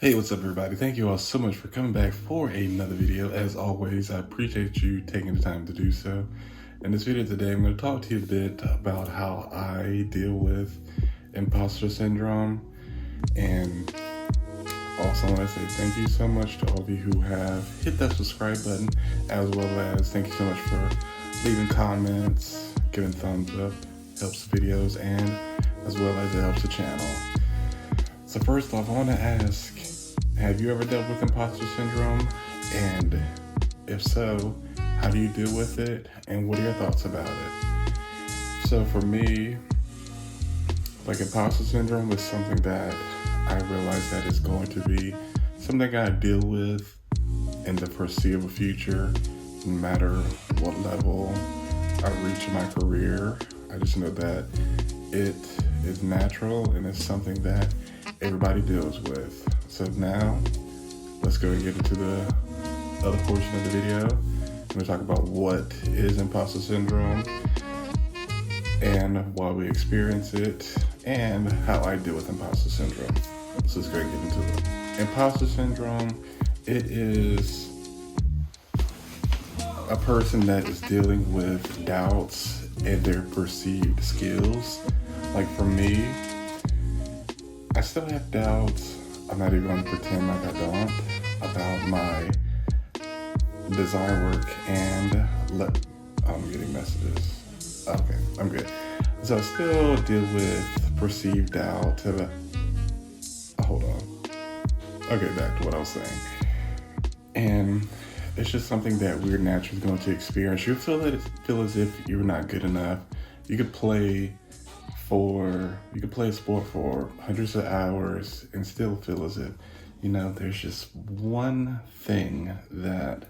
Hey, what's up everybody? Thank you all so much for coming back for another video. As always, I appreciate you taking the time to do so. In this video today, I'm going to talk to you a bit about how I deal with imposter syndrome. And also I want to say thank you so much to all of you who have hit that subscribe button, as well as thank you so much for leaving comments, giving thumbs up, helps the videos, and as well as it helps the channel. So first off, I want to ask, have you ever dealt with imposter syndrome? And if so, how do you deal with it? And what are your thoughts about it? So for me, like, imposter syndrome is something that I realize that is going to be something I deal with in the foreseeable future, no matter what level I reach in my career. I just know that it is natural and it's something that everybody deals with. So now, let's go and get into the other portion of the video. I'm going to talk about what is imposter syndrome and why we experience it and how I deal with imposter syndrome. So let's go and get into it. Imposter syndrome, it is a person that is dealing with doubts and their perceived skills. Like for me, I still have doubts. I'm not even going to pretend like I don't, about my design work and I'm getting messages. Okay, I'm good. So I still deal with perceived doubt. Hold on. Okay, back to what I was saying. And it's just something that we're naturally going to experience. You feel as if you're not good enough. You could play a sport for hundreds of hours and still feel as if, there's just one thing that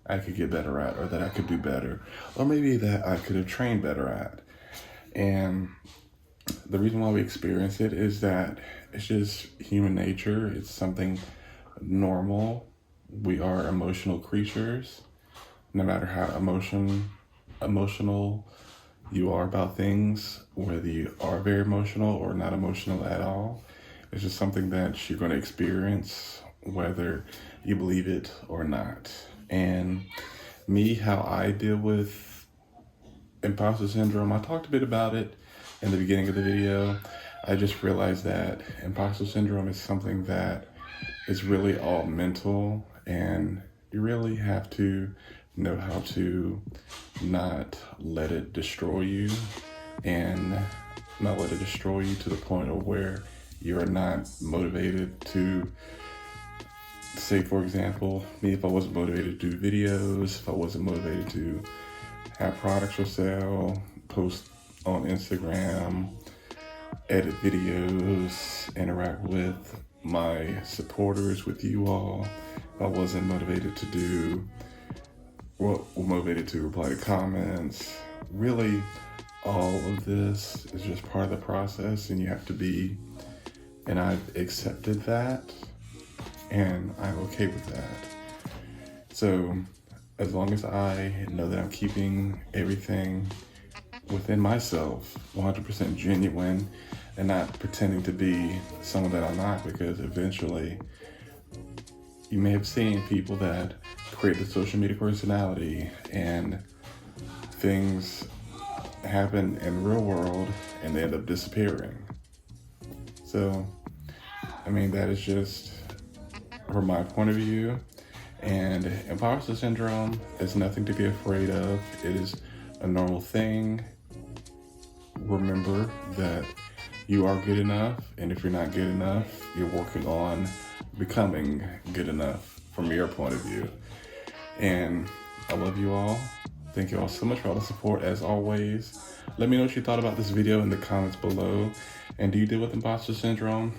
I could get better at, or that I could do better, or maybe that I could have trained better at. And the reason why we experience it is that it's just human nature. It's something normal. We are emotional creatures. No matter how emotional you are about things, whether you are very emotional or not emotional at all, it's just something that you're going to experience whether you believe it or not. And me, how I deal with imposter syndrome, I talked a bit about it in the beginning of the video. I just realized that imposter syndrome is something that is really all mental, and you really have to know how to not let it destroy you, and not let it destroy you to the point of where you're not motivated to, say for example, me, if I wasn't motivated to do videos, if I wasn't motivated to have products for sale, post on Instagram, edit videos, interact with my supporters, with you all, if I wasn't motivated to motivated to reply to comments. Really, all of this is just part of the process, and you have to be, and I've accepted that, and I'm okay with that. So as long as I know that I'm keeping everything within myself 100% genuine and not pretending to be someone that I'm not, because eventually you may have seen people that create the social media personality and things happen in the real world and they end up disappearing. So, that is just from my point of view. And imposter syndrome is nothing to be afraid of. It is a normal thing. Remember that you are good enough, and if you're not good enough, you're working on becoming good enough from your point of view. And I love you all. Thank you all so much for all the support, as always. Let me know what you thought about this video in the comments below. And do you deal with imposter syndrome?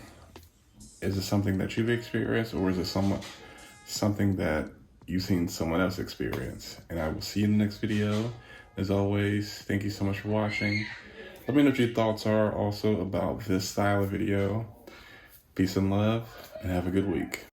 Is it something that you've experienced, or is it something that you've seen someone else experience? And I will see you in the next video. As always, thank you so much for watching. Let me know what your thoughts are also about this style of video. Peace and love, and have a good week.